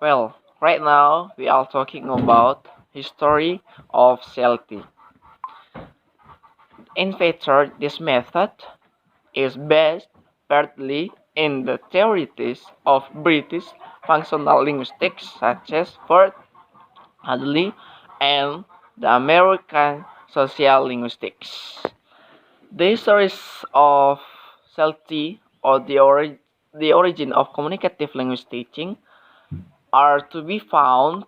Well, right now we are talking about history of CLT. In fact, this method is based partly in the theories of British functional linguistics such as Ford, Hadley, and the American social linguistics. The histories of CLT or the origin of communicative language teaching are to be found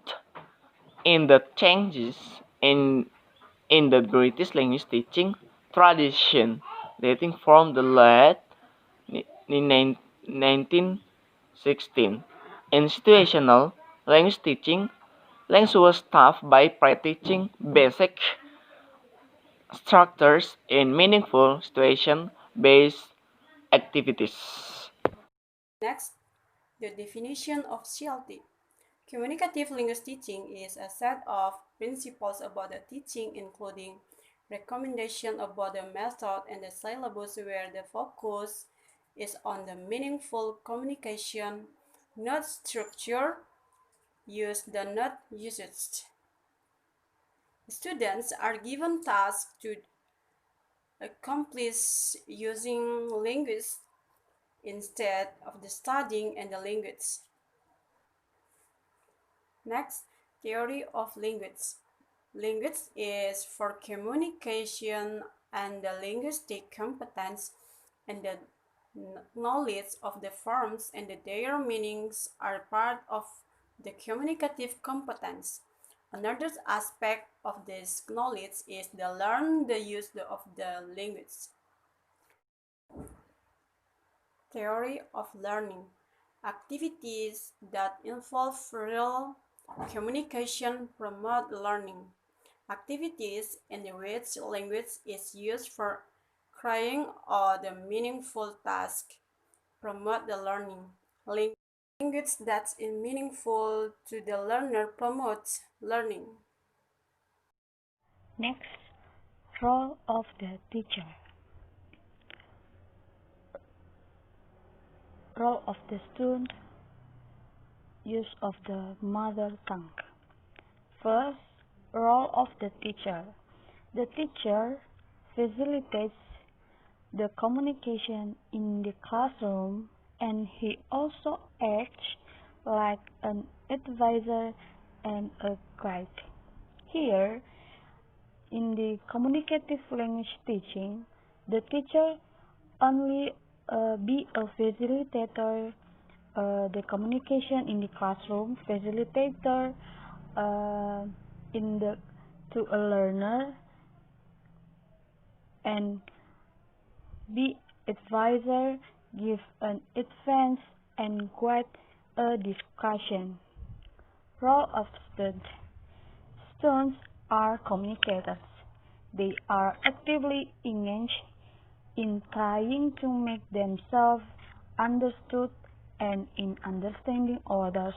in the changes in the British language teaching tradition dating from the late 1916. In situational language teaching, language was taught by practicing basic structures in meaningful situation-based activities. Next, the definition of CLT. Communicative linguist teaching is a set of principles about the teaching, including recommendation about the method and the syllabus, where the focus is on the meaningful communication, not structure, use the not usage. Students are given tasks to accomplish using language instead of the studying and the language. Next, theory of language. Language is for communication and the linguistic competence and the knowledge of the forms and their meanings are part of the communicative competence. Another aspect of this knowledge is the use of the language. Theory of learning. Activities that involve real communication promote learning. Activities in which language is used for carrying out the meaningful task promote the learning. Language that is meaningful to the learner promotes learning. Next, role of the teacher. Role of the student, use of the mother tongue. First, role of the teacher. The teacher facilitates the communication in the classroom and he also acts like an advisor and a guide. Here, in the communicative language teaching, the teacher only be a facilitator, the communication in the classroom, facilitator uh, in the to a learner, and be advisor, give an advance and guide a discussion. Role of student. Students are communicators. They are actively engaged in trying to make themselves understood and in understanding others.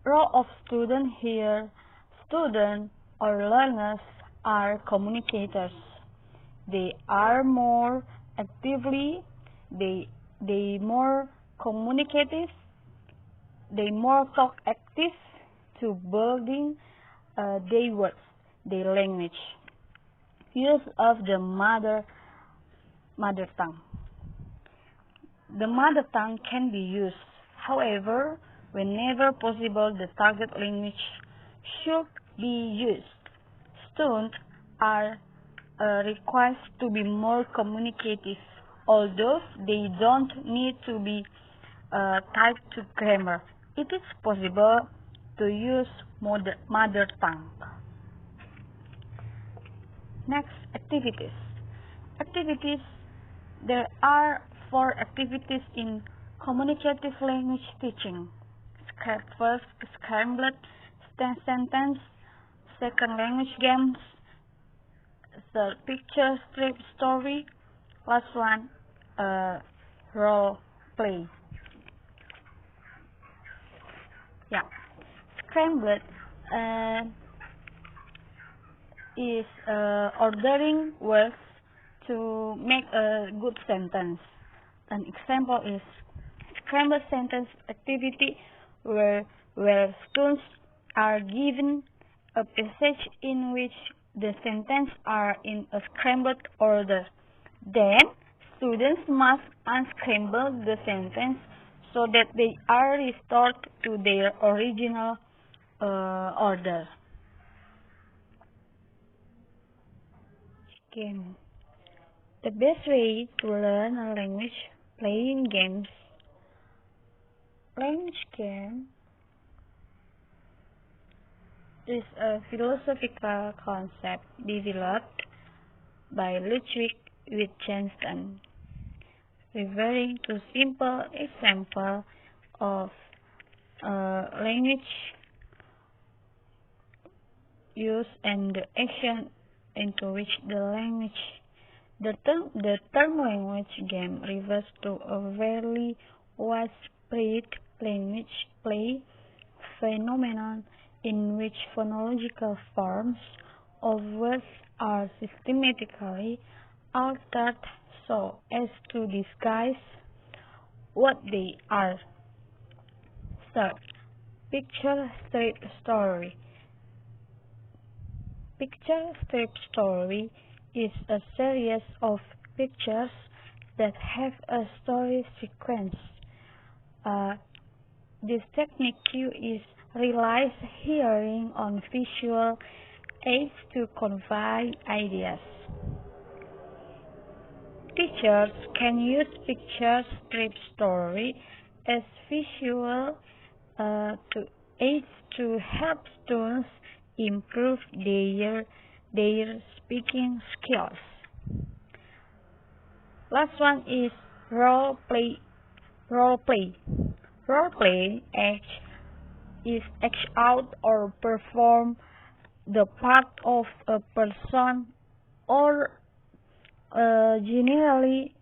Role of student here. Students or learners are communicators. They are more actively, they more communicative, they more talk active to building their words, their language. Use of the mother tongue. The mother tongue can be used. However, whenever possible, the target language should be used. Students are required to be more communicative, although they don't need to be tied to grammar. It is possible to use mother tongue. Next, activities. Activities. There are 4 activities in communicative language teaching. First, scrambled sentence. Second, language games. Third, picture strip story. Last one, role play. Yeah, scrambled is ordering words to make a good sentence. An example is scrambled sentence activity where students are given a passage in which the sentences are in a scrambled order. Then, students must unscramble the sentence so that they are restored to their original order. Game. The best way to learn a language playing games. Language game is a philosophical concept developed by Ludwig Wittgenstein, referring to simple example of language use and the action into which the term language game refers to a very widespread language play phenomenon in which phonological forms of words are systematically altered so as to disguise what they are. Third, picture strip story. Picture strip story is a series of pictures that have a story sequence. This technique is relies hearing on visual aids to convey ideas. Teachers can use picture strip story as visual to aids to help students improve their speaking skills. Last one is role play. Role play. Role play is act out or perform the part of a person or generally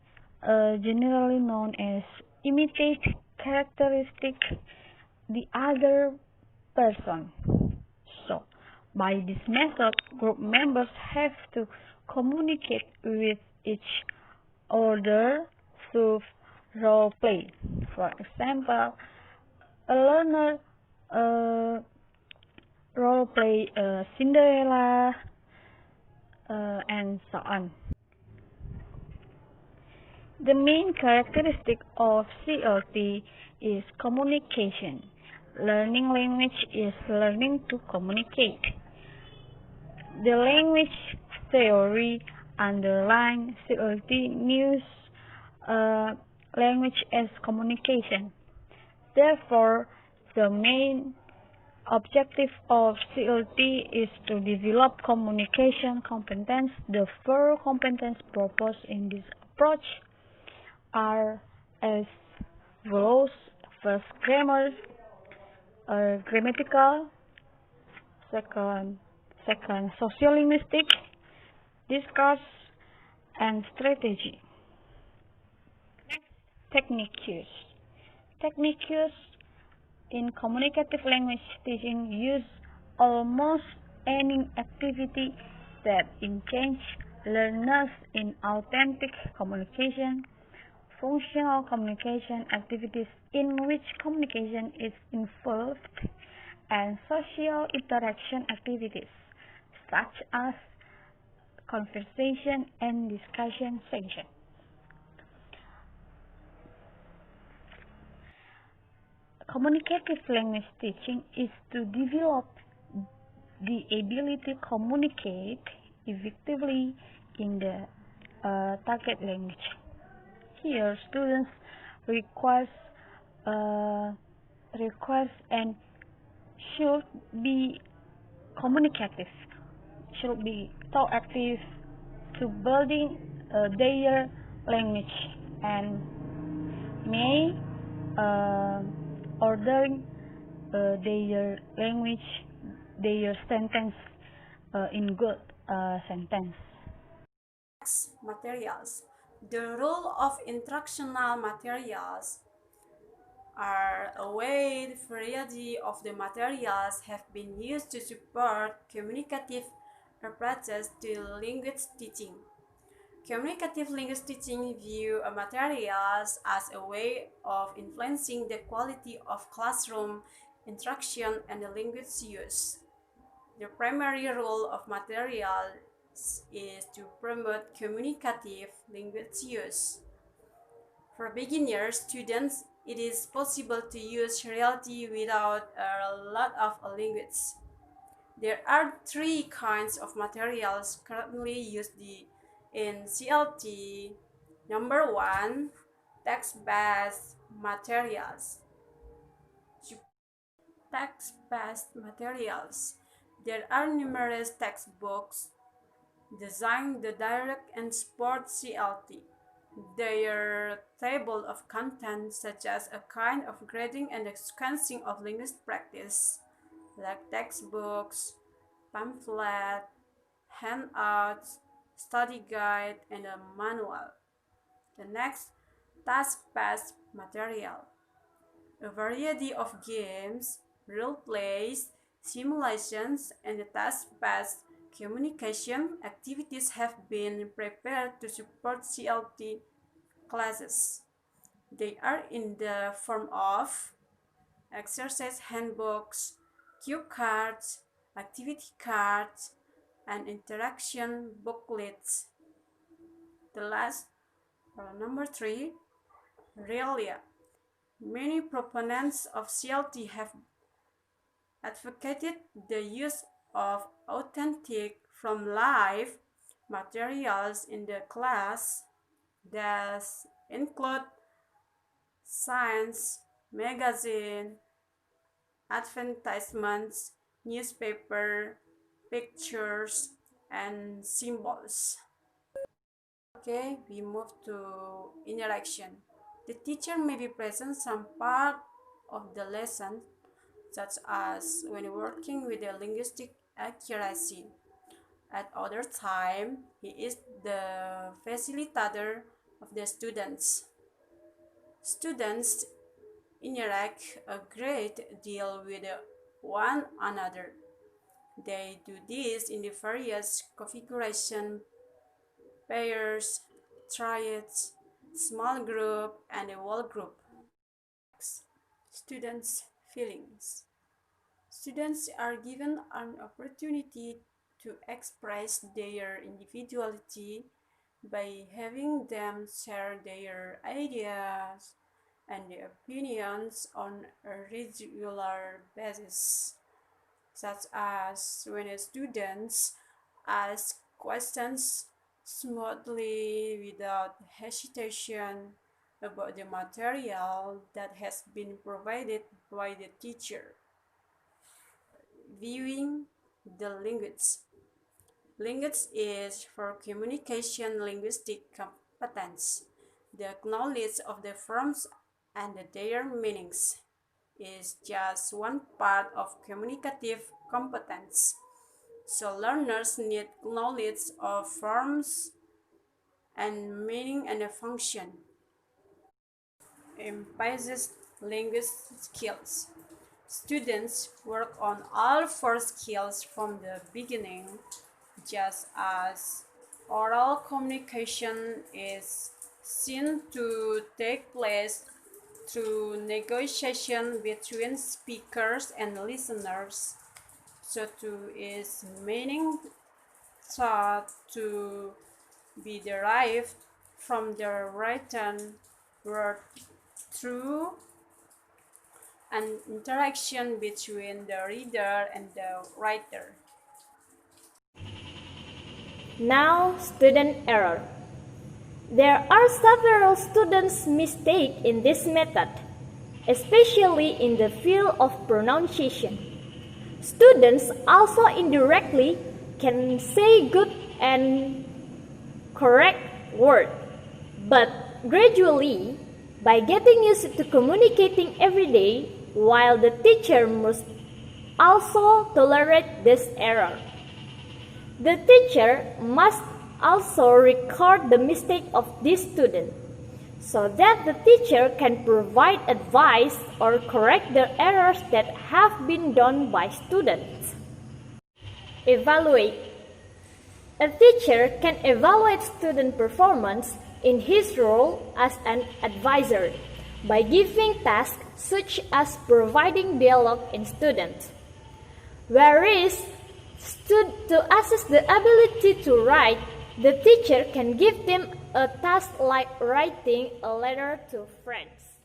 known as imitate characteristic the other person. So, by this method, group members have to communicate with each other through role play. For example, a learner role play Cinderella and so on. The main characteristic of CLT is communication. Learning language is learning to communicate. The language theory underlying CLT views language as communication. Therefore, the main objective of CLT is to develop communication competence. The four competences proposed in this approach are as follows. First, grammatical. Second, sociolinguistic, discourse, and strategy. Next, technique use. Technique use in communicative language teaching use almost any activity that engage learners in authentic communication, functional communication activities in which communication is involved, and social interaction activities such as conversation and discussion session. Communicative language teaching is to develop the ability to communicate effectively in the target language. Here, students requires and should be communicative, should be proactive to building their language and may ordering their language, their sentence in good sentence. Materials. The role of instructional materials are a wide variety of the materials have been used to support communicative approaches to language teaching. Communicative linguistics view materials as a way of influencing the quality of classroom interaction and the linguist use. The primary role of materials is to promote communicative linguistics use. For beginner students, it is possible to use reality without a lot of linguistics. There are three kinds of materials currently used in CLT. Number one, text-based materials. Text-based materials. There are numerous textbooks designed to direct and support CLT. Their table of contents such as a kind of grading and sequencing of linguistic practice, like textbooks, pamphlet, handouts, study guide, and a manual. The next, task-based material. A variety of games, role plays, simulations, and task-based communication activities have been prepared to support CLT classes. They are in the form of exercise handbooks, cue cards, activity cards, and interaction booklets. The last, number three, Realia. Many proponents of CLT have advocated the use of authentic from life materials in the class that include science, magazine, advertisements, newspaper, pictures, and symbols. Okay, we move to interaction. The teacher may be present some part of the lesson, such as when working with the linguistic accuracy. At other time, he is the facilitator of the students. Students interact a great deal with one another. They do this in the various configuration, pairs, triads, small group, and a whole group. Students' feelings. Students are given an opportunity to express their individuality by having them share their ideas and opinions on a regular basis, such as when students ask questions smoothly without hesitation about the material that has been provided by the teacher. Viewing the linguistics. Linguistics is for communication linguistic competence. The knowledge of the forms and their meanings is just one part of communicative competence. So learners need knowledge of forms and meaning and function. Emphasizes linguistic skills. Students work on all four skills from the beginning, just as oral communication is seen to take place through negotiation between speakers and listeners. So too is meaning thought to be derived from the written word through an interaction between the reader and the writer. Now, student error. There are several students' mistakes in this method, especially in the field of pronunciation. Students also indirectly can say good and correct words, but gradually, by getting used to communicating every day, while the teacher must also tolerate this error. The teacher must also record the mistake of this student, so that the teacher can provide advice or correct the errors that have been done by students. Evaluate. A teacher can evaluate student performance in his role as an advisor by giving tasks such as providing dialogue in students. Whereas, to assess the ability to write, the teacher can give them a task like writing a letter to friends.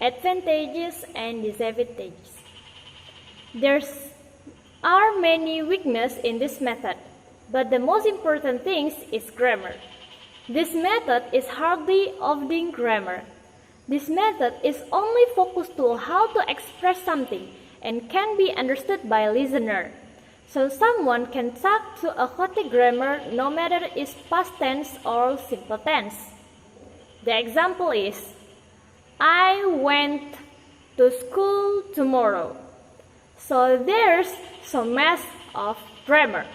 Advantages and disadvantages. There are many weaknesses in this method, but the most important thing is grammar. This method is hardly often grammar. This method is only focused on how to express something and can be understood by a listener. So someone can talk to a chaotic grammar no matter it's past tense or simple tense. The example is, I went to school tomorrow. So there's some mess of grammar.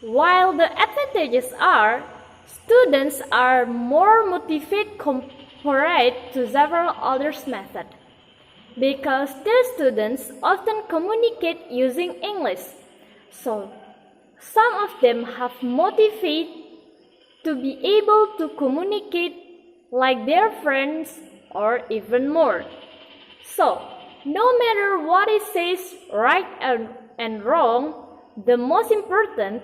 While the advantages are, students are more motivated compared to several other methods, because their students often communicate using English. So some of them have motivated to be able to communicate like their friends or even more. So, no matter what it says right and wrong, the most important,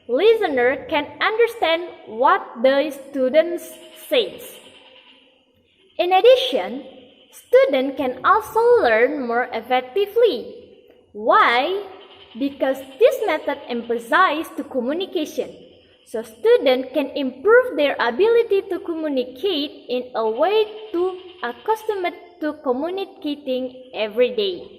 listener can understand what the student says. In addition, students can also learn more effectively. Why? Because this method emphasizes the communication. So students can improve their ability to communicate in a way to accustomed to communicating every day.